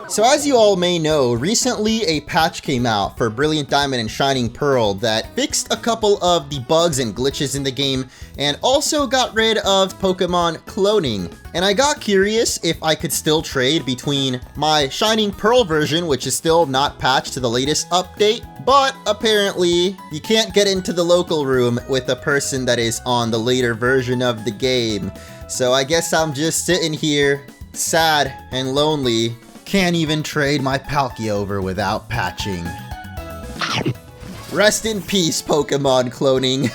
So as you all may know, recently a patch came out for Brilliant Diamond and Shining Pearl that fixed a couple of the bugs and glitches in the game and also got rid of Pokemon cloning. And I got curious if I could still trade between my Shining Pearl version, which is still not patched to the latest update, but apparently you can't get into the local room with a person that is on the later version of the game. So I guess I'm just sitting here, sad and lonely. Can't even trade my Palkia over without patching. Rest in peace, Pokemon cloning.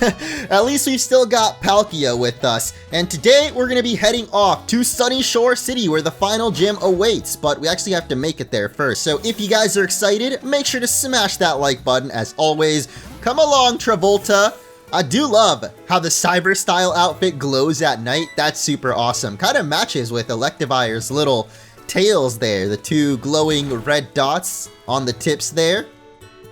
At least we've still got Palkia with us. And today we're going to be heading off to Sunyshore City where the final gym awaits. But we actually have to make it there first. So if you guys are excited, make sure to smash that like button. As always, come along, Travolta. I do love how the cyber style outfit glows at night. That's super awesome. Kind of matches with Electivire's little tails there, the two glowing red dots on the tips there.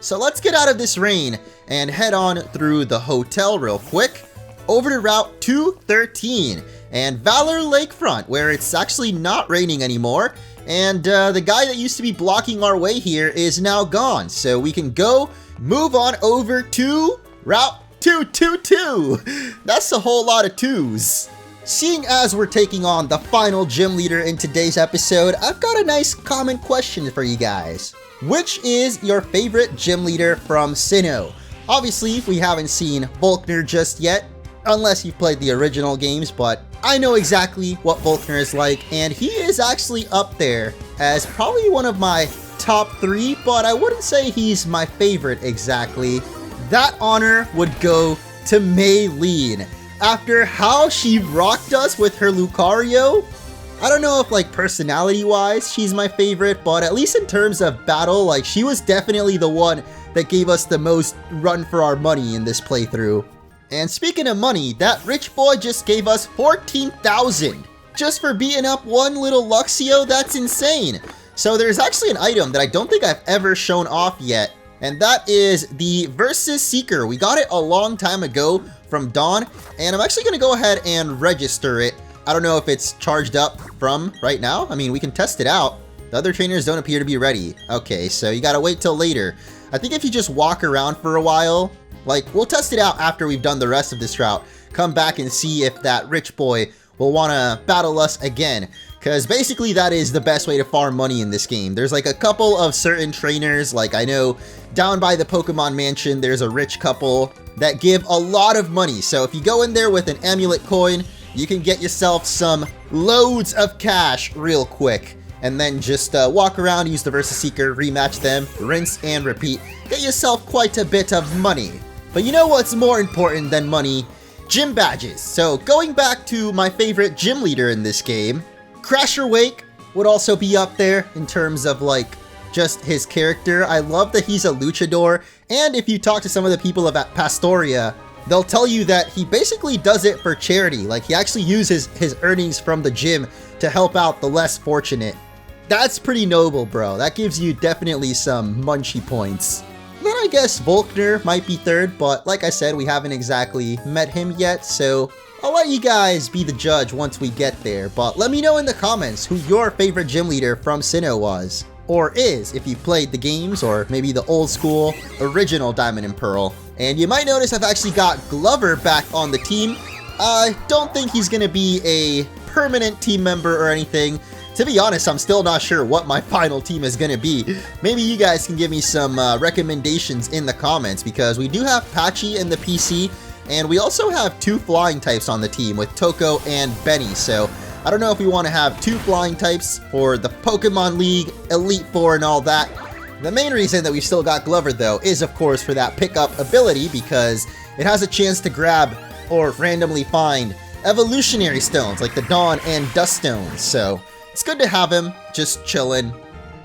So let's get out of this rain and head on through the hotel real quick over to Route 213 and Valor Lakefront, where it's actually not raining anymore, and the guy that used to be blocking our way here is now gone, so we can go move on over to Route 222. That's a whole lot of twos. Seeing as we're taking on the final gym leader in today's episode, I've got a nice common question for you guys. Which is your favorite gym leader from Sinnoh? Obviously, we haven't seen Volkner just yet, unless you've played the original games, but I know exactly what Volkner is like, and he is actually up there as probably one of my top 3, but I wouldn't say he's my favorite exactly. That honor would go to Maylene. After how she rocked us with her Lucario, I don't know if like personality wise she's my favorite, but at least in terms of battle, like she was definitely the one that gave us the most run for our money in this playthrough. And speaking of money, that rich boy just gave us 14,000 just for beating up one little Luxio. That's insane. So there's actually an item that I don't think I've ever shown off yet, and that is the Versus Seeker. We got it a long time ago from Dawn, and I'm actually going to go ahead and register it. I don't know if it's charged up from right now. I mean, we can test it out. The other trainers don't appear to be ready. Okay, so you got to wait till later. I think if you just walk around for a while, like we'll test it out after we've done the rest of this route, come back and see if that rich boy will want to battle us again. Because basically that is the best way to farm money in this game. There's like a couple of certain trainers, like I know down by the Pokemon Mansion, there's a rich couple that give a lot of money. So if you go in there with an amulet coin, you can get yourself some loads of cash real quick. And then just walk around, use the Versus Seeker, rematch them, rinse and repeat. Get yourself quite a bit of money. But you know what's more important than money? Gym badges. So going back to my favorite gym leader in this game, Crasher Wake would also be up there in terms of like just his character. I love that he's a luchador, and if you talk to some of the people at Pastoria, they'll tell you that he basically does it for charity. Like he actually uses his earnings from the gym to help out the less fortunate. That's pretty noble, bro. That gives you definitely some munchy points. Then I guess Volkner might be third, but like I said, we haven't exactly met him yet, so I'll let you guys be the judge once we get there. But let me know in the comments who your favorite gym leader from Sinnoh was, or is, if you played the games, or maybe the old school original Diamond and Pearl. And you might notice I've actually got Glover back on the team. I don't think he's gonna be a permanent team member or anything. To be honest, I'm still not sure what my final team is gonna be. Maybe you guys can give me some recommendations in the comments, because we do have Patchy in the PC, and we also have 2 flying types on the team with Toko and Benny. So I don't know if we want to have 2 flying types for the Pokemon League, Elite Four and all that. The main reason that we still got Glover though is of course for that pickup ability, because it has a chance to grab or randomly find evolutionary stones like the Dawn and Dust Stones. So it's good to have him just chilling,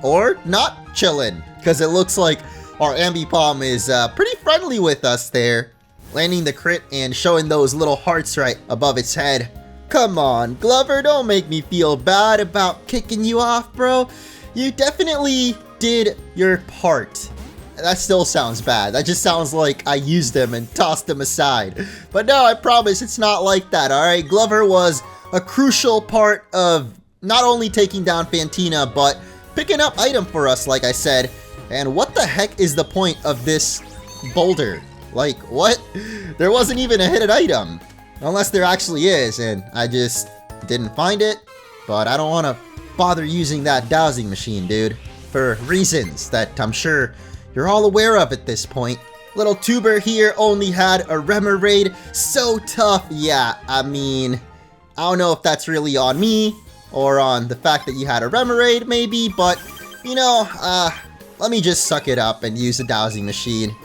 or not chilling, because it looks like our Ambipom is pretty friendly with us there, landing the crit and showing those little hearts right above its head. Come on, Glover, don't make me feel bad about kicking you off, bro. You definitely did your part. That still sounds bad. That just sounds like I used them and tossed them aside. But no, I promise it's not like that, alright? Glover was a crucial part of not only taking down Fantina, but picking up item for us, like I said. And what the heck is the point of this boulder? Like, what? There wasn't even a hidden item. Unless there actually is, and I just didn't find it. But I don't want to bother using that dowsing machine, dude. For reasons that I'm sure you're all aware of at this point. Little tuber here only had a Remoraid. So tough. Yeah, I mean, I don't know if that's really on me or on the fact that you had a Remoraid, maybe. But, you know, let me just suck it up and use the dowsing machine.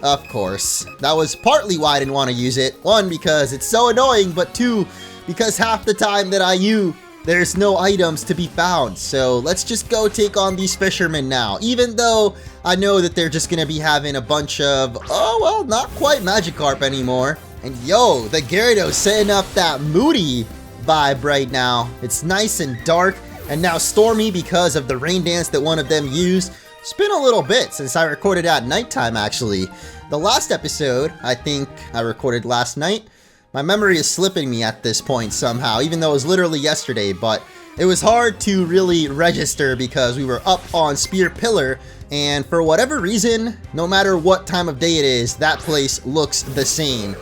Of course. That was partly why I didn't want to use it. One, because it's so annoying, but two, because half the time that I use, there's no items to be found. So let's just go take on these fishermen now. Even though I know that they're just gonna be having a bunch of, oh well, not quite Magikarp anymore. And yo, the Gyarados setting up that moody vibe right now. It's nice and dark, and now stormy because of the rain dance that one of them used. It's been a little bit since I recorded at nighttime, actually. The last episode, I think I recorded last night. My memory is slipping me at this point somehow, even though it was literally yesterday, but it was hard to really register because we were up on Spear Pillar, and for whatever reason, no matter what time of day it is, that place looks the same.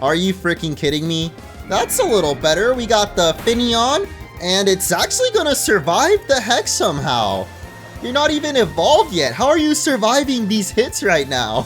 Are you freaking kidding me? That's a little better. We got the Finneon, and it's actually gonna survive the hex somehow. You're not even evolved yet. How are you surviving these hits right now?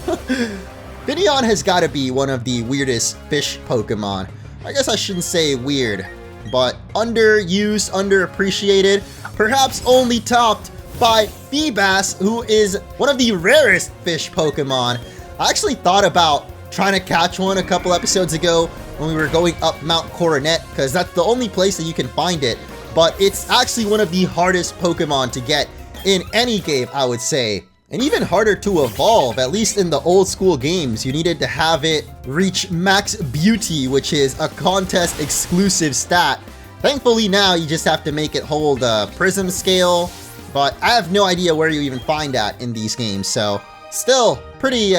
Finneon has got to be one of the weirdest fish Pokemon. I guess I shouldn't say weird, but underused, underappreciated, perhaps only topped by Feebas, who is one of the rarest fish Pokemon. I actually thought about trying to catch one a couple episodes ago when we were going up Mount Coronet, because that's the only place that you can find it, but it's actually one of the hardest Pokemon to get in any game, I would say. And even harder to evolve, at least in the old school games. You needed to have it reach max beauty, which is a contest exclusive stat. Thankfully now you just have to make it hold a prism scale, but I have no idea where you even find that in these games, so still pretty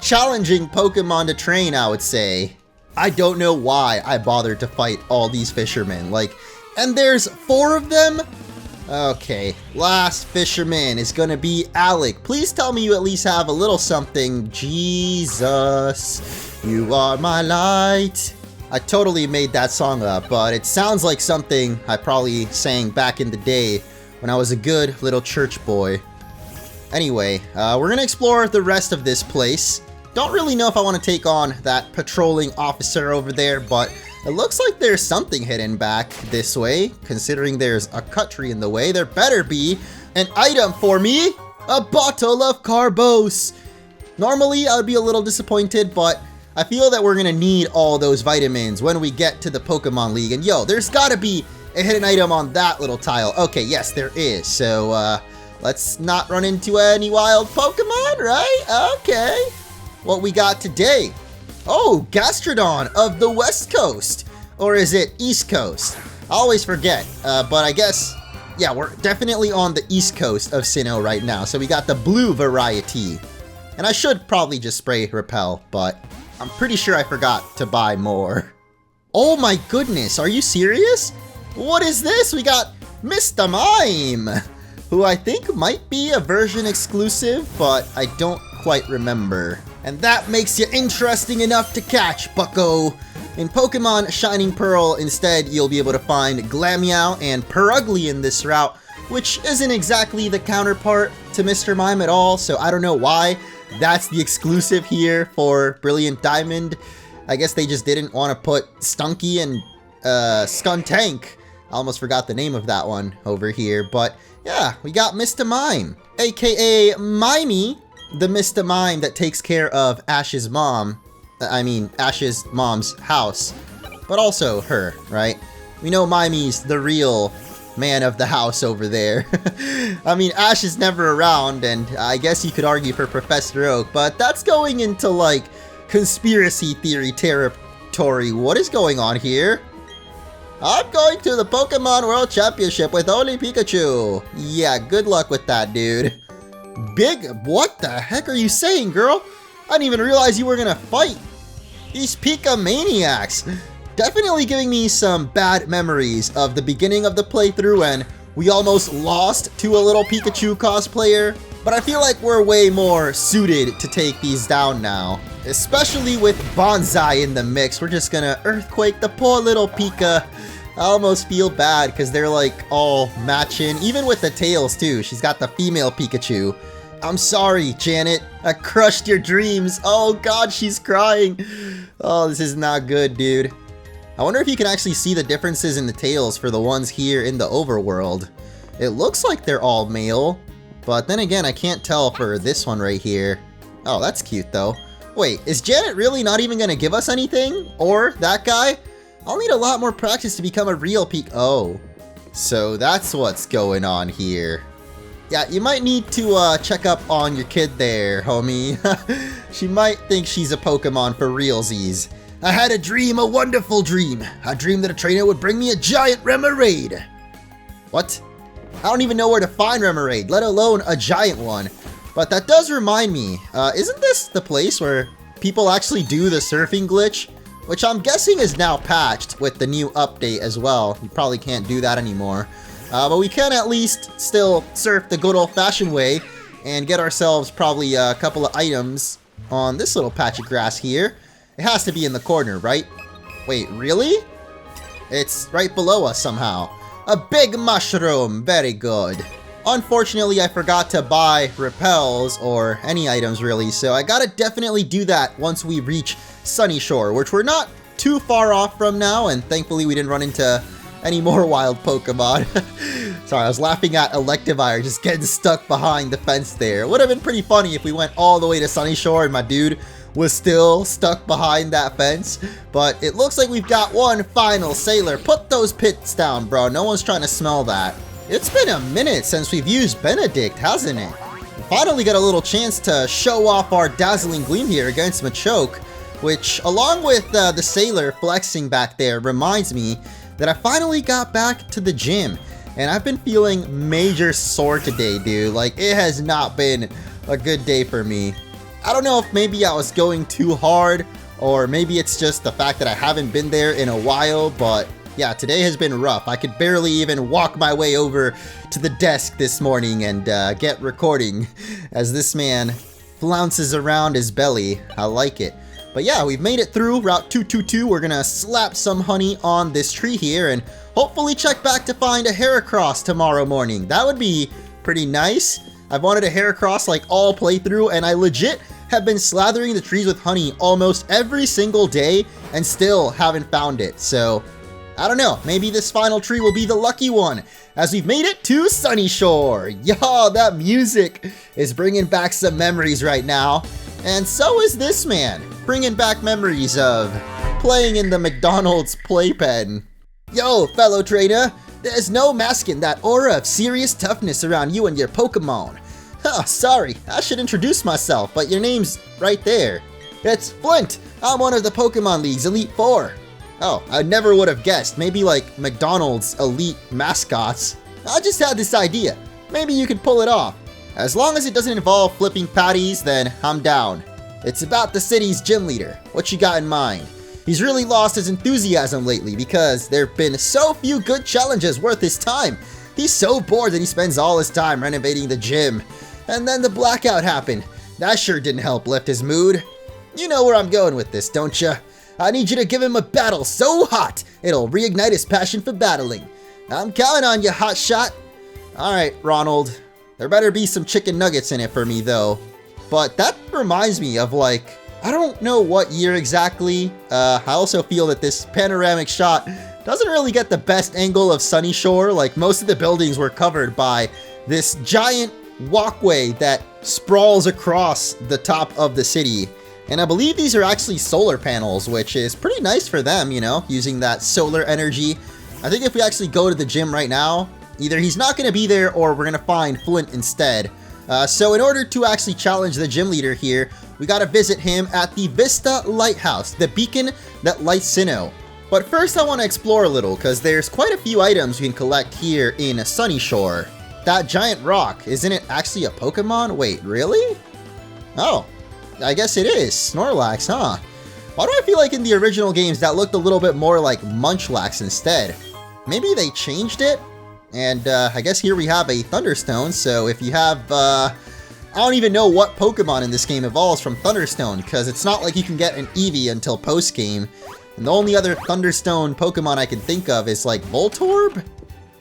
challenging Pokemon to train, I would say. I don't know why I bothered to fight all these fishermen, like, and there's 4 of them? Okay, last fisherman is gonna be Alec. Please tell me you at least have a little something. Jesus, you are my light. I totally made that song up, but it sounds like something I probably sang back in the day when I was a good little church boy. Anyway, we're gonna explore the rest of this place. Don't really know if I want to take on that patrolling officer over there, but it looks like there's something hidden back this way, considering there's a cut tree in the way. There better be an item for me, a bottle of Carbos. Normally, I would be a little disappointed, but I feel that we're gonna need all those vitamins when we get to the Pokemon League. And yo, there's gotta be a hidden item on that little tile. Okay, yes, there is. So, let's not run into any wild Pokemon, right? Okay. What we got today? Oh, Gastrodon of the West Coast. Or is it East Coast? I always forget, but I guess, yeah, we're definitely on the East Coast of Sinnoh right now. So we got the blue variety. And I should probably just spray Repel, but I'm pretty sure I forgot to buy more. Oh my goodness, are you serious? What is this? We got Mr. Mime, who I think might be a version exclusive, but I don't quite remember. And that makes you interesting enough to catch, bucko. In Pokemon Shining Pearl, instead, you'll be able to find Glameow and Purugly in this route, which isn't exactly the counterpart to Mr. Mime at all, so I don't know why that's the exclusive here for Brilliant Diamond. I guess they just didn't want to put Stunky and Skuntank. I almost forgot the name of that one over here, but yeah, we got Mr. Mime, aka Mimey, the Mr. Mime that takes care of Ash's mom. I mean, Ash's mom's house, but also her, right? We know Mimey's the real man of the house over there. I mean, Ash is never around, and I guess you could argue for Professor Oak, but that's going into, like, conspiracy theory territory. What is going on here? I'm going to the Pokemon World Championship with only Pikachu. Yeah, good luck with that, dude. Big, what the heck are you saying, girl? I didn't even realize you were gonna fight. These Pika Maniacs. Definitely giving me some bad memories of the beginning of the playthrough and we almost lost to a little Pikachu cosplayer, but I feel like we're way more suited to take these down now. Especially with Bonsai in the mix, we're just gonna earthquake the poor little Pika. I almost feel bad because they're like all matching, even with the tails too. She's got the female Pikachu. I'm sorry, Janet. I crushed your dreams. Oh god, she's crying. Oh, this is not good, dude. I wonder if you can actually see the differences in the tails for the ones here in the overworld. It looks like they're all male, but then again, I can't tell for this one right here. Oh, that's cute though. Wait, is Janet really not even gonna give us anything? Or that guy? I'll need a lot more practice to become a real Oh, so that's what's going on here. Yeah, you might need to check up on your kid there, homie. She might think she's a Pokemon for realsies. I had a dream, a wonderful dream. I dreamed that a trainer would bring me a giant Remoraid. What? I don't even know where to find Remoraid, let alone a giant one. But that does remind me, isn't this the place where people actually do the surfing glitch? Which I'm guessing is now patched with the new update as well. You probably can't do that anymore. But we can at least still surf the good old-fashioned way and get ourselves probably a couple of items on this little patch of grass here. It has to be in the corner, right? Wait, really? It's right below us somehow. A big mushroom, very good. Unfortunately, I forgot to buy repels or any items really, so I gotta definitely do that once we reach Sunyshore, which we're not too far off from now, and thankfully we didn't run into any more wild Pokemon. Sorry, I was laughing at Electivire just getting stuck behind the fence there. It would have been pretty funny if we went all the way to Sunyshore and my dude was still stuck behind that fence, but it looks like we've got one final sailor. Put those pits down, bro. No one's trying to smell that. It's been a minute since we've used Benedict, hasn't it? We finally got a little chance to show off our dazzling gleam here against Machoke, which, along with the sailor flexing back there, reminds me that I finally got back to the gym. And I've been feeling major sore today, dude. Like, it has not been a good day for me. I don't know if maybe I was going too hard, or maybe it's just the fact that I haven't been there in a while, but yeah, today has been rough. I could barely even walk my way over to the desk this morning and get recording as this man flounces around his belly. I like it. But yeah, we've made it through Route 222. We're gonna slap some honey on this tree here and hopefully check back to find a Heracross tomorrow morning. That would be pretty nice. I've wanted a Heracross like all playthrough, and I legit have been slathering the trees with honey almost every single day and still haven't found it. So I don't know, maybe this final tree will be the lucky one as we've made it to Sunyshore. Yo, that music is bringing back some memories right now. And so is this man, bringing back memories of playing in the McDonald's playpen. Yo, fellow trainer, there's no masking that aura of serious toughness around you and your Pokemon. Oh, sorry, I should introduce myself, but your name's right there. It's Flint. I'm one of the Pokemon League's Elite Four. Oh, I never would have guessed. Maybe like McDonald's elite mascots. I just had this idea. Maybe you could pull it off. As long as it doesn't involve flipping patties, then I'm down. It's about the city's gym leader. What you got in mind? He's really lost his enthusiasm lately because there've been so few good challenges worth his time. He's so bored that he spends all his time renovating the gym. And then the blackout happened. That sure didn't help lift his mood. You know where I'm going with this, don't ya? I need you to give him a battle so hot, it'll reignite his passion for battling. I'm counting on you, hotshot. Alright, Ronald. There better be some chicken nuggets in it for me, though. But that reminds me of, like, I don't know what year exactly. I also feel that this panoramic shot doesn't really get the best angle of Sunyshore. Like, most of the buildings were covered by this giant walkway that sprawls across the top of the city. And I believe these are actually solar panels, which is pretty nice for them, you know, using that solar energy. I think if we actually go to the gym right now, either he's not going to be there or we're going to find Flint instead. So in order to actually challenge the gym leader here, we got to visit him at the Vista Lighthouse, the beacon that lights Sinnoh. But first I want to explore a little, because there's quite a few items we can collect here in Sunyshore. That giant rock, isn't it actually a Pokemon? Wait, really? Oh, I guess it is. Snorlax, huh? Why do I feel like in the original games that looked a little bit more like Munchlax instead? Maybe they changed it? And I guess here we have a Thunderstone, so if you have, I don't even know what Pokemon in this game evolves from Thunderstone, because it's not like you can get an Eevee until post-game. And the only other Thunderstone Pokemon I can think of is like Voltorb?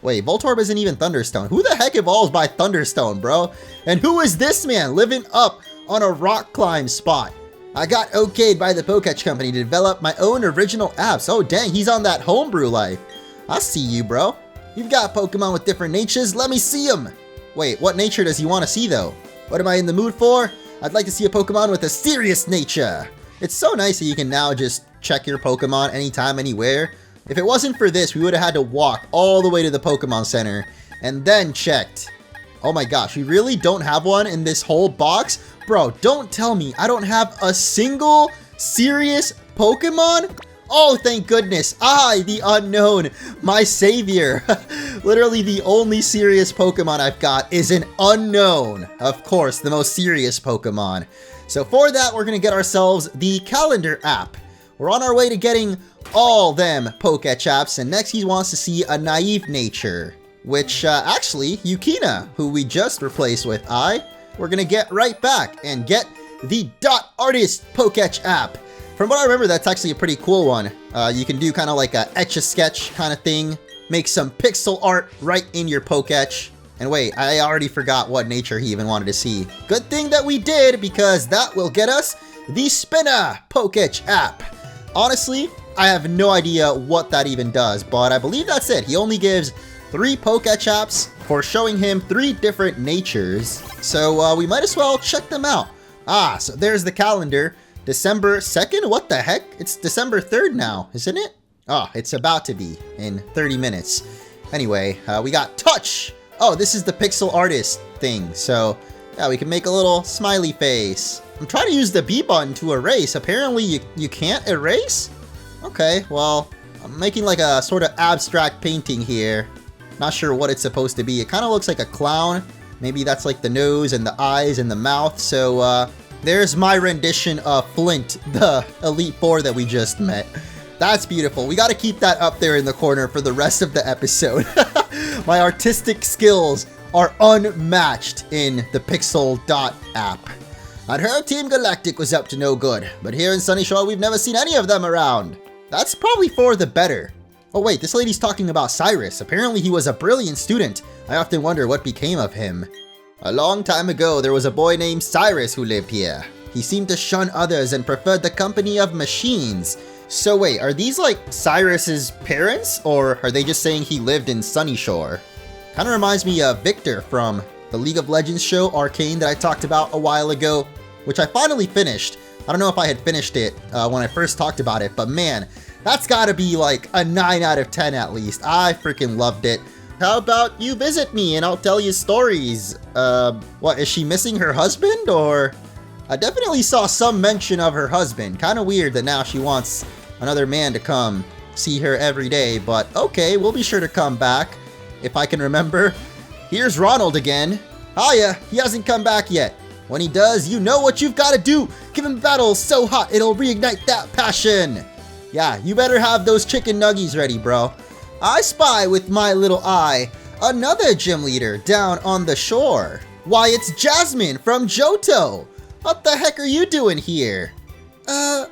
Wait, Voltorb isn't even Thunderstone. Who the heck evolves by Thunderstone, bro? And who is this man living up on a rock climb spot? I got okayed by the Pokétch company to develop my own original apps. Oh dang, he's on that homebrew life. I see you, bro. You've got Pokemon with different natures. Let me see them. Wait, what nature does he want to see though? What am I in the mood for? I'd like to see a Pokemon with a serious nature. It's so nice that you can now just check your Pokemon anytime, anywhere. If it wasn't for this, we would have had to walk all the way to the Pokemon Center and then checked. Oh my gosh, we really don't have one in this whole box? Bro, don't tell me I don't have a single serious Pokemon? Oh, thank goodness. I, the unknown, my savior. Literally the only serious Pokemon I've got is an unknown. Of course, the most serious Pokemon. So for that, we're going to get ourselves the calendar app. We're on our way to getting all them Pokétch apps, and next he wants to see a naive nature, which actually, Yukina, who we just replaced with we're gonna get right back and get the Dot Artist Pokétch app. From what I remember, that's actually a pretty cool one. You can do kind of like a etch-a-sketch kind of thing, make some pixel art right in your Pokétch. And wait, I already forgot what nature he even wanted to see. Good thing that we did, because that will get us the Spinna Pokétch app. Honestly, I have no idea what that even does, but I believe that's it. He only gives 3 Pokétch apps for showing him 3 different natures. So we might as well check them out. So there's the calendar. December 2nd? What the heck? It's December 3rd now, isn't it? It's about to be in 30 minutes. Anyway, we got touch. Oh, this is the pixel artist thing. So yeah, we can make a little smiley face. I'm trying to use the B button to erase. Apparently you can't erase? Okay, well, I'm making like a sort of abstract painting here. Not sure what it's supposed to be. It kind of looks like a clown. Maybe that's like the nose and the eyes and the mouth. So there's my rendition of Flint, the Elite Four that we just met. That's beautiful. We got to keep that up there in the corner for the rest of the episode. My artistic skills are unmatched in the Pixel Dot app. I'd heard Team Galactic was up to no good, but here in Sunyshore we've never seen any of them around. That's probably for the better. Oh wait, this lady's talking about Cyrus. Apparently he was a brilliant student. I often wonder what became of him. A long time ago, there was a boy named Cyrus who lived here. He seemed to shun others and preferred the company of machines. So wait, are these like Cyrus's parents, or are they just saying he lived in Sunyshore? Kind of reminds me of Victor from the League of Legends show Arcane that I talked about a while ago, which I finally finished. I don't know if I had finished it when I first talked about it, but man, that's gotta be like a 9 out of 10 at least. I freaking loved it. How about you visit me and I'll tell you stories? What, is she missing her husband, or? I definitely saw some mention of her husband. Kind of weird that now she wants another man to come see her every day, but okay, we'll be sure to come back if I can remember. Here's Ronald again. Hiya, he hasn't come back yet. When he does, you know what you've got to do. Give him battle so hot it'll reignite that passion. Yeah, you better have those chicken nuggies ready, bro. I spy with my little eye another gym leader down on the shore. Why, it's Jasmine from Johto. What the heck are you doing here? My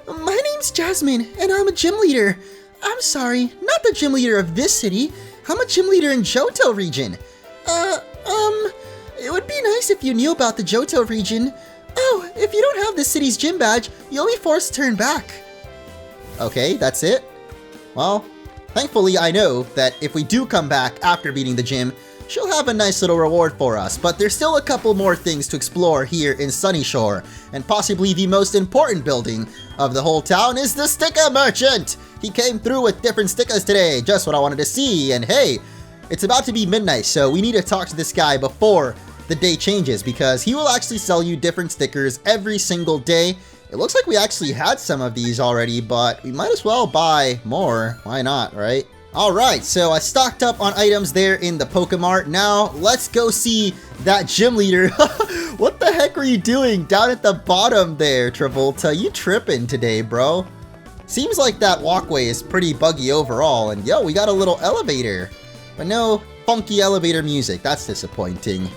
name's Jasmine, and I'm a gym leader. I'm sorry, not the gym leader of this city. I'm a gym leader in Johto region. It would be nice if you knew about the Johto region. Oh, if you don't have the city's gym badge, you'll be forced to turn back. Okay, that's it? Well, thankfully I know that if we do come back after beating the gym, she'll have a nice little reward for us, but there's still a couple more things to explore here in Sunyshore, and possibly the most important building of the whole town is the sticker merchant! He came through with different stickers today, just what I wanted to see, and hey, it's about to be midnight, so we need to talk to this guy before the day changes, because he will actually sell you different stickers every single day. It looks like we actually had some of these already, but we might as well buy more. Why not, right? Alright, so I stocked up on items there in the Pokemart. Now, let's go see that gym leader. What the heck are you doing down at the bottom there, Travolta? You tripping today, bro. Seems like that walkway is pretty buggy overall, and yo, we got a little elevator. But no funky elevator music. That's disappointing.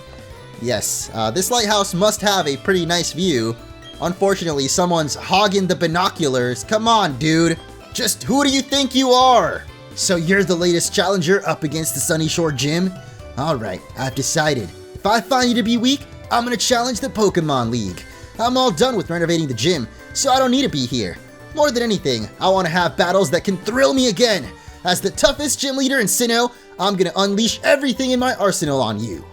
Yes, this lighthouse must have a pretty nice view. Unfortunately, someone's hogging the binoculars. Come on, dude. Just who do you think you are? So you're the latest challenger up against the Sunyshore Gym? Alright, I've decided. If I find you to be weak, I'm gonna challenge the Pokemon League. I'm all done with renovating the gym, so I don't need to be here. More than anything, I want to have battles that can thrill me again. As the toughest gym leader in Sinnoh, I'm gonna unleash everything in my arsenal on you.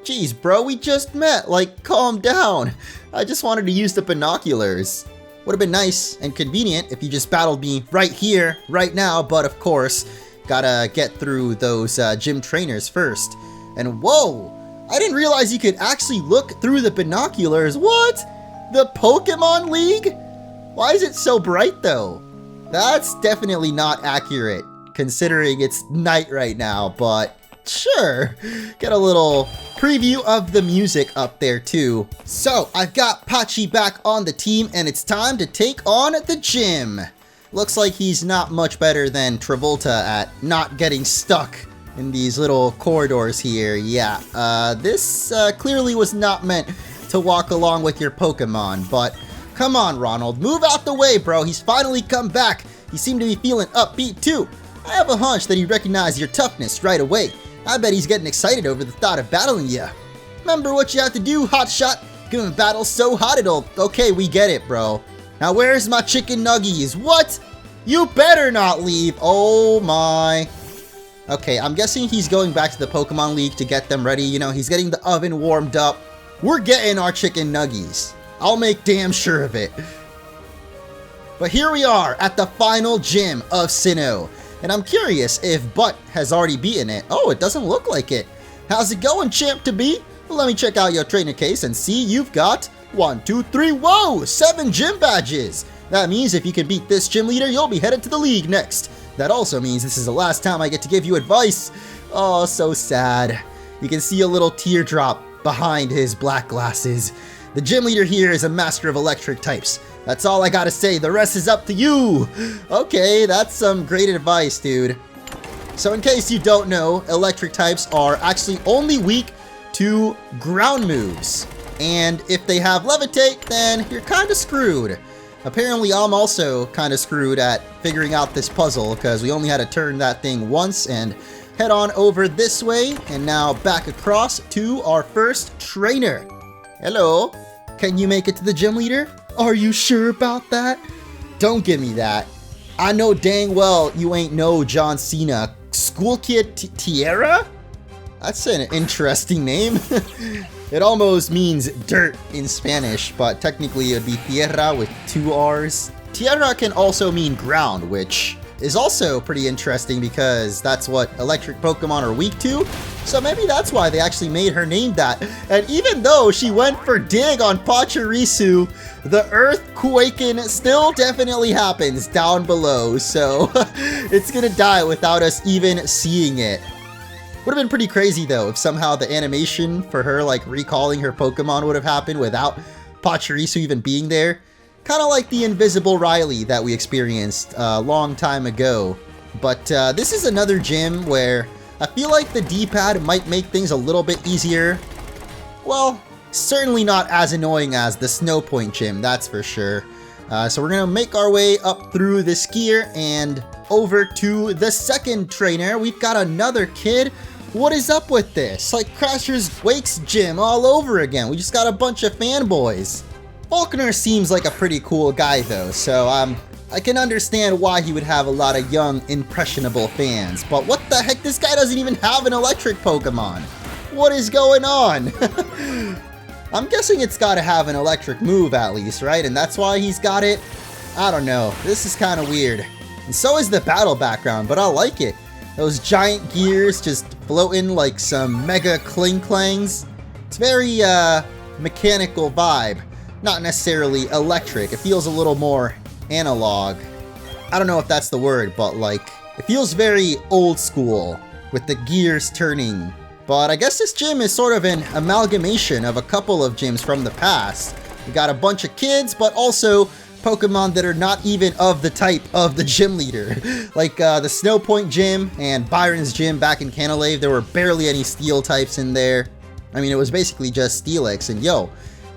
Jeez, bro, we just met. Like, calm down. I just wanted to use the binoculars. Would have been nice and convenient if you just battled me right here, right now, but of course, gotta get through those gym trainers first. And whoa, I didn't realize you could actually look through the binoculars. What? The Pokemon League? Why is it so bright though? That's definitely not accurate, considering it's night right now, but sure. Get a little preview of the music up there too. So I've got Pachi back on the team and it's time to take on the gym. Looks like he's not much better than Travolta at not getting stuck in these little corridors here. Yeah, this clearly was not meant to walk along with your Pokemon, but come on, Ronald, move out the way, bro. He's finally come back. He seemed to be feeling upbeat too. I have a hunch that he recognized your toughness right away. I bet he's getting excited over the thought of battling you. Remember what you have to do, hotshot? Give him a battle so hot it'll... Okay, we get it, bro. Now where's my chicken nuggies? What? You better not leave. Oh my. Okay, I'm guessing he's going back to the Pokemon League to get them ready. You know, he's getting the oven warmed up. We're getting our chicken nuggies. I'll make damn sure of it. But here we are at the final gym of Sinnoh. And I'm curious if Butt has already beaten it. Oh, it doesn't look like it. How's it going, champ-to-be? Well, let me check out your trainer case and see you've got 1, 2, 3, whoa, 7 gym badges. That means if you can beat this gym leader, you'll be headed to the league next. That also means this is the last time I get to give you advice. Oh, so sad. You can see a little teardrop behind his black glasses. The gym leader here is a master of electric types. That's all I gotta say, the rest is up to you! Okay, that's some great advice, dude. So in case you don't know, electric types are actually only weak to ground moves. And if they have levitate, then you're kinda screwed. Apparently I'm also kinda screwed at figuring out this puzzle, because we only had to turn that thing once and head on over this way, and now back across to our first trainer. Hello, can you make it to the gym leader? Are you sure about that? Don't give me that. I know dang well you ain't no John Cena. School kid Tierra? That's an interesting name. It almost means dirt in Spanish, but technically it would be tierra with 2 R's. Tierra can also mean ground, which is also pretty interesting because that's what electric Pokemon are weak to. So maybe that's why they actually made her name that. And even though she went for dig on Pachirisu, the earthquaking still definitely happens down below. So it's gonna die without us even seeing it. Would have been pretty crazy though if somehow the animation for her like recalling her Pokemon would have happened without Pachirisu even being there. Kind of like the invisible Riley that we experienced a long time ago. But this is another gym where I feel like the D-pad might make things a little bit easier. Well, certainly not as annoying as the Snow Point gym, that's for sure. So we're gonna make our way up through this gear and over to the second trainer. We've got another kid. What is up with this? Like Crasher's Wakes gym all over again. We just got a bunch of fanboys. Volkner seems like a pretty cool guy though, so I can understand why he would have a lot of young, impressionable fans. But what the heck? This guy doesn't even have an electric Pokemon. What is going on? I'm guessing it's got to have an electric move at least, right? And that's why he's got it? I don't know. This is kind of weird. And so is the battle background, but I like it. Those giant gears just floating like some mega cling-clangs. It's very mechanical vibe. Not necessarily electric. It feels a little more analog. I don't know if that's the word, but like, it feels very old school with the gears turning. But I guess this gym is sort of an amalgamation of a couple of gyms from the past. We got a bunch of kids, but also Pokemon that are not even of the type of the gym leader. Like the Snow Point gym and Byron's gym back in Canalave, there were barely any steel types in there. I mean, it was basically just Steelix, and yo,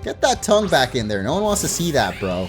get that tongue back in there. No one wants to see that, bro.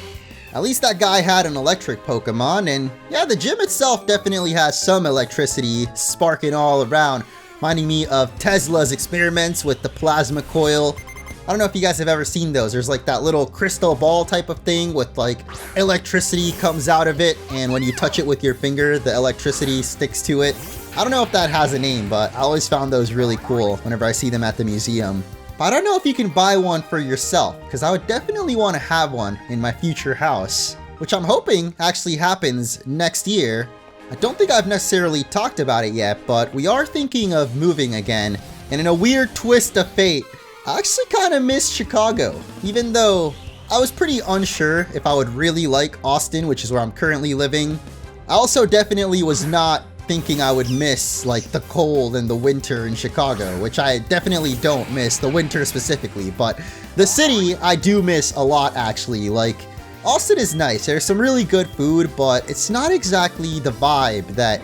At least that guy had an electric Pokemon, and yeah, the gym itself definitely has some electricity sparking all around, reminding me of Tesla's experiments with the plasma coil. I don't know if you guys have ever seen those. There's like that little crystal ball type of thing with like electricity comes out of it, and when you touch it with your finger, the electricity sticks to it. I don't know if that has a name, but I always found those really cool whenever I see them at the museum. But I don't know if you can buy one for yourself, because I would definitely want to have one in my future house, which I'm hoping actually happens next year. I don't think I've necessarily talked about it yet, but we are thinking of moving again, and in a weird twist of fate, I actually kind of miss Chicago, even though I was pretty unsure if I would really like Austin, which is where I'm currently living. I also definitely was not thinking I would miss like the cold and the winter in Chicago, which I definitely don't miss, the winter specifically, but the city I do miss a lot actually. Like, Austin is nice, there's some really good food, but it's not exactly the vibe that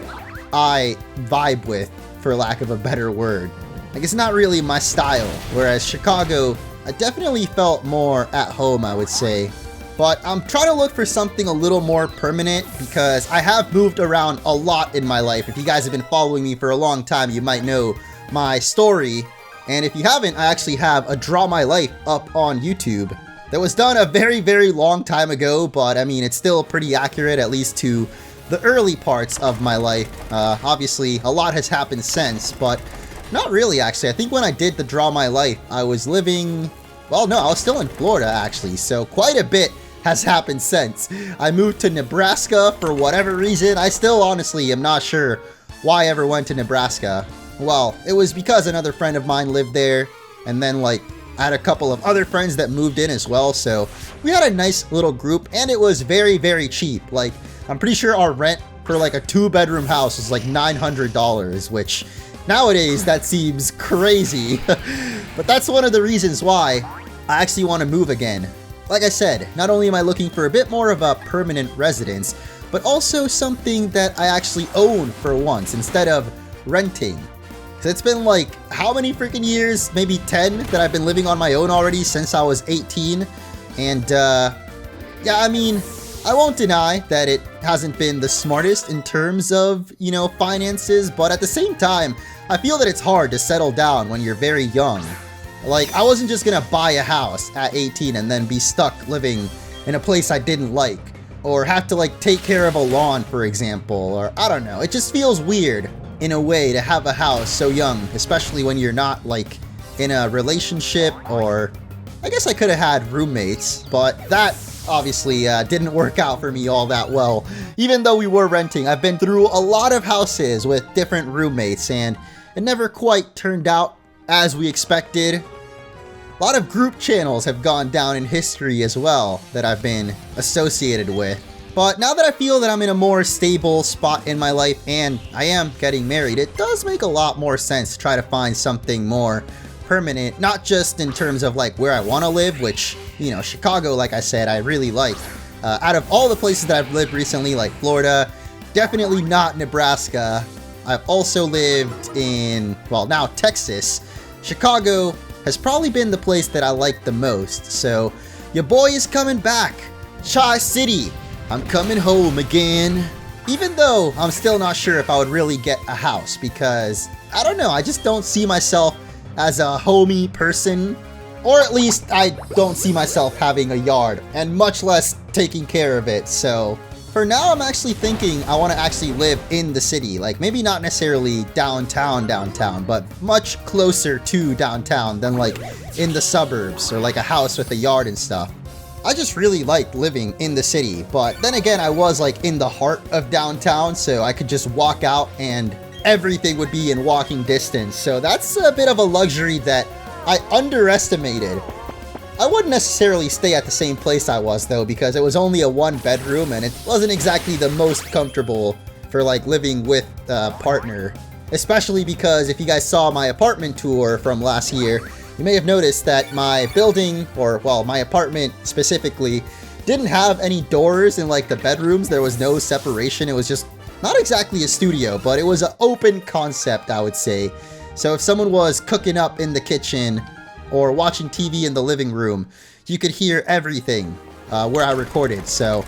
I vibe with, for lack of a better word. Like, it's not really my style, whereas Chicago, I definitely felt more at home, I would say. But I'm trying to look for something a little more permanent, because I have moved around a lot in my life. If you guys have been following me for a long time, you might know my story. And if you haven't, I actually have a Draw My Life up on YouTube that was done a very, very long time ago, but I mean, it's still pretty accurate, at least to the early parts of my life. Obviously, a lot has happened since, but not really, actually. I think when I did the Draw My Life, I was living... Well, no, I was still in Florida, actually, so quite a bit has happened since. I moved to Nebraska for whatever reason. I still honestly am not sure why I ever went to Nebraska. Well, it was because another friend of mine lived there, and then like I had a couple of other friends that moved in as well, so we had a nice little group, and it was very, very cheap. Like, I'm pretty sure our rent for like a 2-bedroom house was like $900, which nowadays that seems crazy. But that's one of the reasons why I actually want to move again. Like I said, not only am I looking for a bit more of a permanent residence, but also something that I actually own for once instead of renting. So it's been like, how many freaking years? Maybe 10 that I've been living on my own already since I was 18. And yeah, I mean, I won't deny that it hasn't been the smartest in terms of, you know, finances, but at the same time, I feel that it's hard to settle down when you're very young. Like, I wasn't just gonna buy a house at 18 and then be stuck living in a place I didn't like, or have to like take care of a lawn, for example, or I don't know. It just feels weird in a way to have a house so young, especially when you're not like in a relationship, or I guess I could have had roommates, but that obviously didn't work out for me all that well. Even though we were renting, I've been through a lot of houses with different roommates, and it never quite turned out as we expected. A lot of group channels have gone down in history as well that I've been associated with. But now that I feel that I'm in a more stable spot in my life and I am getting married, it does make a lot more sense to try to find something more permanent, not just in terms of like where I want to live, which, you know, Chicago, like I said, I really like. Out of all the places that I've lived recently, like Florida, definitely not Nebraska. I've also lived in, well, now Texas. Chicago has probably been the place that I like the most, so your boy is coming back. Chi-City, I'm coming home again. Even though I'm still not sure if I would really get a house, because, I don't know, I just don't see myself as a homey person, or at least I don't see myself having a yard, and much less taking care of it. So for now, I'm actually thinking I want to actually live in the city, like maybe not necessarily downtown, but much closer to downtown than like in the suburbs or like a house with a yard and stuff. I just really liked living in the city, but then again, I was like in the heart of downtown, so I could just walk out and everything would be in walking distance. So that's a bit of a luxury that I underestimated. I wouldn't necessarily stay at the same place I was though, because it was only a 1-bedroom and it wasn't exactly the most comfortable for like living with a partner. Especially because if you guys saw my apartment tour from last year, you may have noticed that my building, or well, my apartment specifically, didn't have any doors in like the bedrooms. There was no separation. It was just not exactly a studio, but it was an open concept, I would say. So if someone was cooking up in the kitchen or watching TV in the living room, you could hear everything where I recorded. So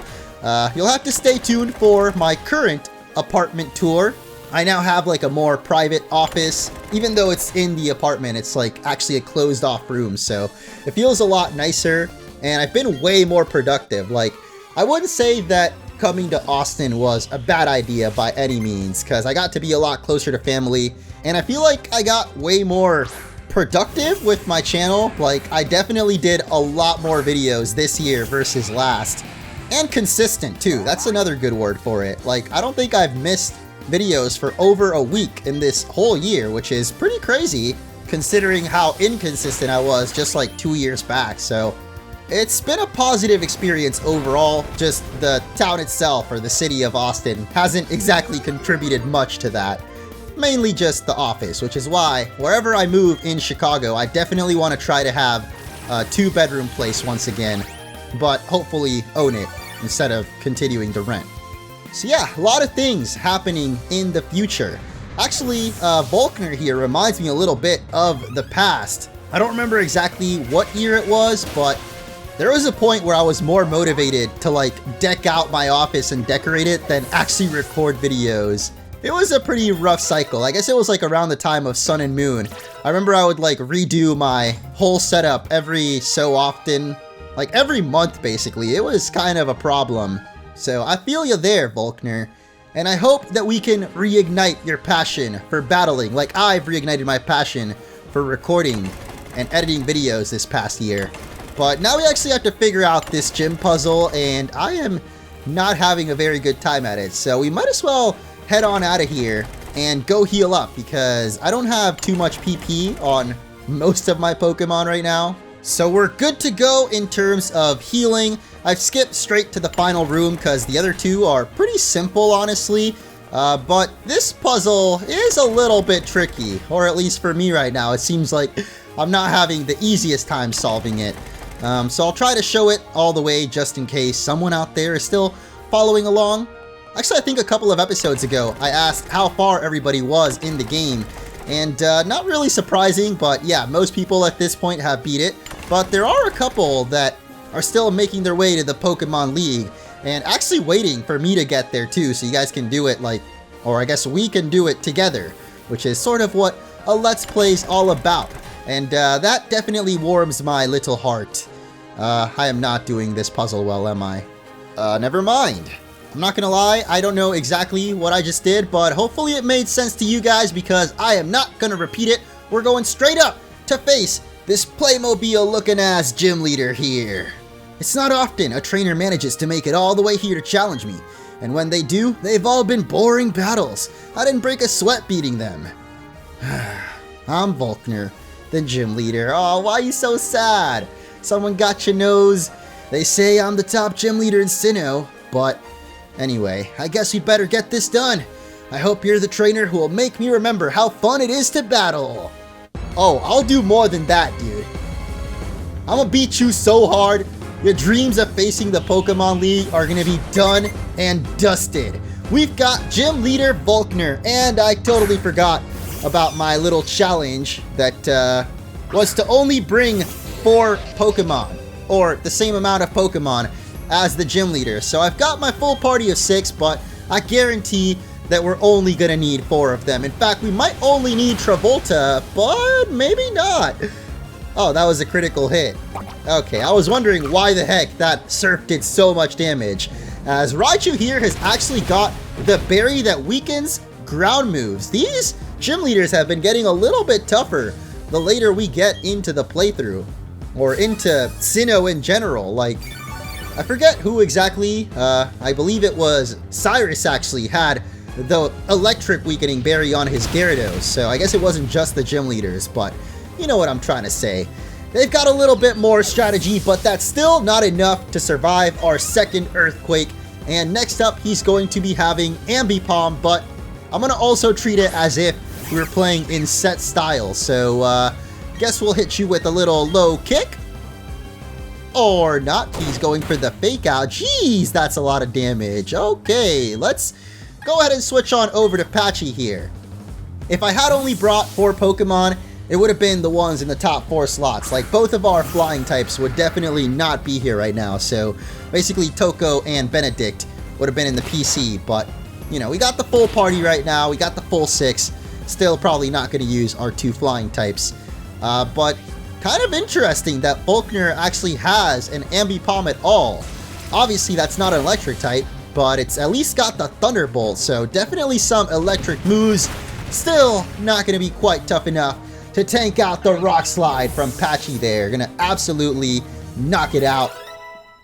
you'll have to stay tuned for my current apartment tour. I now have like a more private office. Even though it's in the apartment, it's like actually a closed off room. So it feels a lot nicer, and I've been way more productive. Like, I wouldn't say that coming to Austin was a bad idea by any means, because I got to be a lot closer to family, and I feel like I got way more productive with my channel. Like, I definitely did a lot more videos this year versus last, and consistent too. That's another good word for it. Like, I don't think I've missed videos for over a week in this whole year, which is pretty crazy considering how inconsistent I was just like 2 years back. So it's been a positive experience overall. Just the town itself, or the city of Austin, hasn't exactly contributed much to that. Mainly just the office, which is why wherever I move in Chicago, I definitely want to try to have a 2-bedroom place once again, but hopefully own it instead of continuing to rent. So yeah, a lot of things happening in the future. Actually, Volkner here reminds me a little bit of the past. I don't remember exactly what year it was, but there was a point where I was more motivated to like deck out my office and decorate it than actually record videos. It was a pretty rough cycle. I guess it was like around the time of Sun and Moon. I remember I would like redo my whole setup every so often, like every month basically. It was kind of a problem. So I feel you there, Volkner. And I hope that we can reignite your passion for battling like I've reignited my passion for recording and editing videos this past year. But now we actually have to figure out this gym puzzle, and I am not having a very good time at it. So we might as well head on out of here and go heal up, because I don't have too much PP on most of my Pokemon right now. So we're good to go in terms of healing. I've skipped straight to the final room because the other two are pretty simple, honestly. But this puzzle is a little bit tricky, or at least for me right now. It seems like I'm not having the easiest time solving it. So I'll try to show it all the way just in case someone out there is still following along. Actually, I think a couple of episodes ago, I asked how far everybody was in the game. And not really surprising, but yeah, most people at this point have beat it. But there are a couple that are still making their way to the Pokemon League and actually waiting for me to get there too, so you guys can do it like, or I guess we can do it together, which is sort of what a Let's Play's all about. And that definitely warms my little heart. I am not doing this puzzle well, am I? Never mind. I'm not gonna lie, I don't know exactly what I just did, but hopefully it made sense to you guys, because I am not gonna repeat it. We're going straight up to face this Playmobil looking ass gym leader here. It's not often a trainer manages to make it all the way here to challenge me, and when they do, they've all been boring battles. I didn't break a sweat beating them. I'm Volkner, the gym leader. Oh, why are you so sad? Someone got your nose. They say I'm the top gym leader in Sinnoh, but anyway, I guess we better get this done. I hope you're the trainer who will make me remember how fun it is to battle. Oh, I'll do more than that, dude. I'm gonna beat you so hard, your dreams of facing the Pokemon League are gonna be done and dusted. We've got Gym Leader Volkner, and I totally forgot about my little challenge that was to only bring 4 Pokemon, or the same amount of Pokemon as the gym leader. So I've got my full party of 6, but I guarantee that we're only gonna need 4 of them. In fact, we might only need Travolta, but maybe not. Oh, that was a critical hit. Okay, I was wondering why the heck that Surf did so much damage, as Raichu here has actually got the berry that weakens ground moves. These gym leaders have been getting a little bit tougher the later we get into the playthrough, or into Sinnoh in general. Like, I forget who exactly, I believe it was Cyrus actually had the electric weakening berry on his Gyarados, so I guess it wasn't just the gym leaders, but you know what I'm trying to say. They've got a little bit more strategy, but that's still not enough to survive our second earthquake. And next up, he's going to be having Ambipom, but I'm gonna also treat it as if we were playing in set style. So guess we'll hit you with a little low kick. or not. He's going for the fake out. Jeez, that's a lot of damage. Okay, let's go ahead and switch on over to Patchy here. If I had only brought 4 Pokemon, it would have been the ones in the top 4 slots. Like, both of our flying types would definitely not be here right now. So, basically, Toko and Benedict would have been in the PC. But, you know, we got the full party right now. We got the full 6. Still probably not going to use our 2 flying types. But kind of interesting that Volkner actually has an Ambipom at all. Obviously, that's not an electric type, but it's at least got the Thunderbolt. So, definitely some electric moves. Still not going to be quite tough enough to tank out the Rock Slide from Patchy there. Going to absolutely knock it out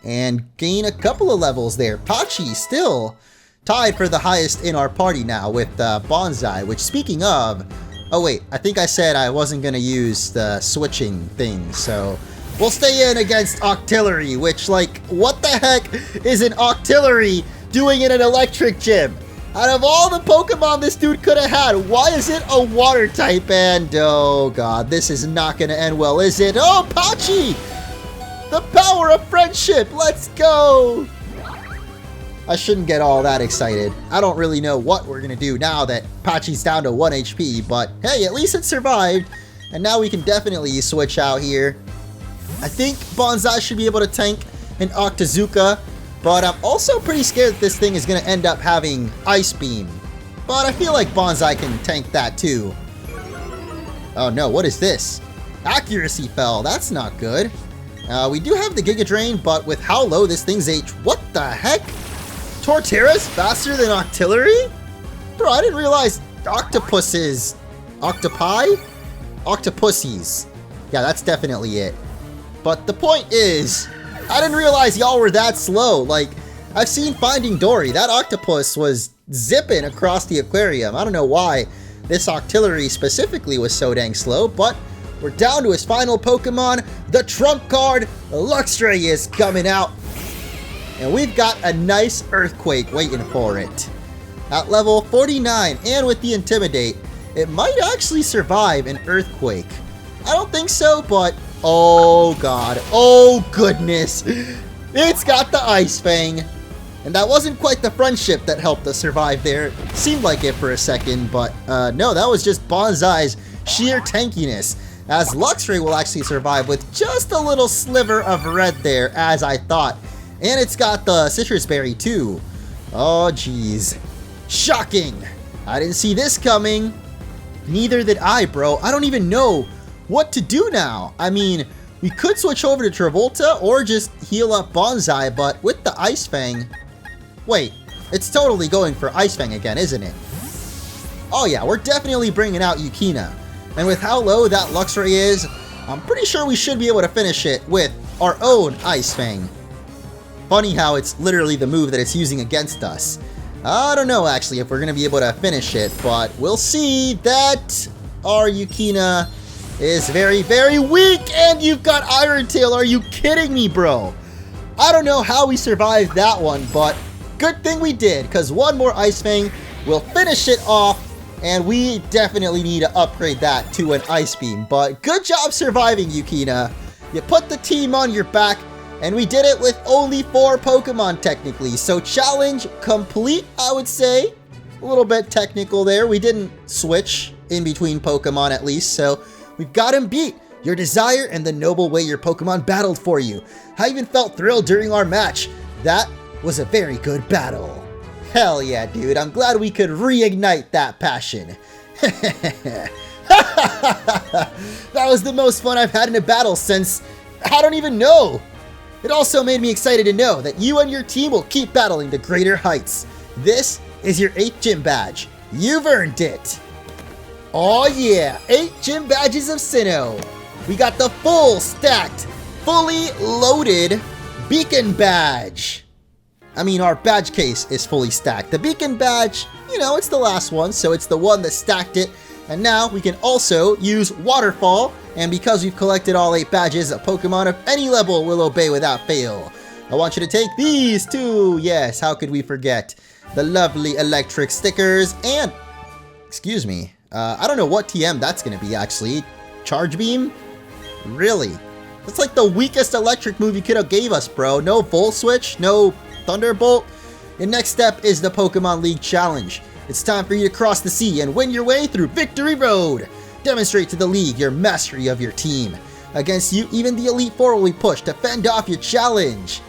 and gain a couple of levels there. Patchy still tied for the highest in our party now with Bonsai, which, speaking of... Oh wait, I think I said I wasn't going to use the switching thing, so... We'll stay in against Octillery, which, like, what the heck is an Octillery doing in an electric gym? Out of all the Pokemon this dude could have had, why is it a water type? And, oh god, this is not going to end well, is it? Oh, Patchy! The power of friendship! Let's go! I shouldn't get all that excited. I don't really know what we're going to do now that Patchy's down to 1 HP, but hey, at least it survived. And now we can definitely switch out here. I think Bonsai should be able to tank an Octazooka, but I'm also pretty scared that this thing is going to end up having Ice Beam. But I feel like Bonsai can tank that too. Oh no, what is this? Accuracy fell, that's not good. We do have the Giga Drain, but with how low this thing's H, what the heck? Torterra's faster than Octillery? Bro, I didn't realize octopuses... Octopi? Octopussies. Yeah, that's definitely it. But the point is, I didn't realize y'all were that slow. Like, I've seen Finding Dory. That octopus was zipping across the aquarium. I don't know why this Octillery specifically was so dang slow, but we're down to his final Pokemon. The trump card, Luxray, is coming out. And we've got a nice Earthquake waiting for it. At level 49 and with the Intimidate, it might actually survive an Earthquake. I don't think so, but oh god, oh goodness. It's got the Ice Fang. And that wasn't quite the friendship that helped us survive there. It seemed like it for a second, but no, that was just Bonsai's sheer tankiness. As Luxray will actually survive with just a little sliver of red there, as I thought. And it's got the Citrus Berry too. Oh geez. Shocking. I didn't see this coming. Neither did I, bro. I don't even know what to do now. I mean, we could switch over to Travolta or just heal up Bonsai, but with the Ice Fang... Wait, it's totally going for Ice Fang again, isn't it? Oh yeah, we're definitely bringing out Yukina. And with how low that Luxray is, I'm pretty sure we should be able to finish it with our own Ice Fang. Funny how it's literally the move that it's using against us. I don't know actually if we're going to be able to finish it, but we'll see. That our Yukina is very, very weak, and you've got Iron Tail. Are you kidding me, bro? I don't know how we survived that one, but good thing we did, because one more Ice Fang will finish it off, and we definitely need to upgrade that to an Ice Beam. But good job surviving, Yukina. You put the team on your back, and we did it with only 4 Pokemon technically. So challenge complete, I would say. A little bit technical there. We didn't switch in between Pokemon at least, so we've got him beat. Your desire and the noble way your Pokemon battled for you. I even felt thrilled during our match. That was a very good battle. Hell yeah, dude. I'm glad we could reignite that passion. That was the most fun I've had in a battle since... I don't even know. It also made me excited to know that you and your team will keep battling to greater heights. This is your 8th gym badge. You've earned it. Oh yeah, 8 gym badges of Sinnoh. We got the full stacked, fully loaded beacon badge. I mean, our badge case is fully stacked. The beacon badge, you know, it's the last one, so it's the one that stacked it. And now we can also use Waterfall, and because we've collected all 8 badges, a Pokemon of any level will obey without fail. I want you to take these too. Yes, how could we forget? The lovely electric stickers and... Excuse me. I don't know what TM that's going to be, actually. Charge Beam? Really? That's like the weakest electric move you could have gave us, bro. No Volt Switch, no Thunderbolt. Your next step is the Pokemon League Challenge. It's time for you to cross the sea and win your way through Victory Road. Demonstrate to the League your mastery of your team. Against you, even the Elite Four will be pushed to fend off your challenge.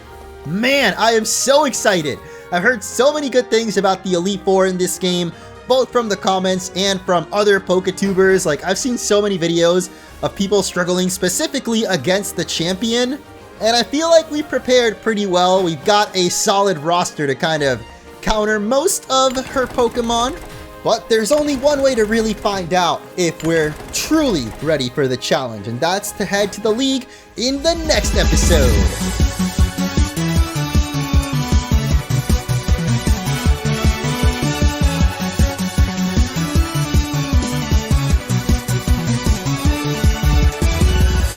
Man, I am so excited. I've heard so many good things about the Elite Four in this game, both from the comments and from other Poketubers. Like, I've seen so many videos of people struggling specifically against the champion, and I feel like we prepared pretty well. We've got a solid roster to kind of counter most of her Pokemon, but there's only one way to really find out if we're truly ready for the challenge, and that's to head to the League in the next episode.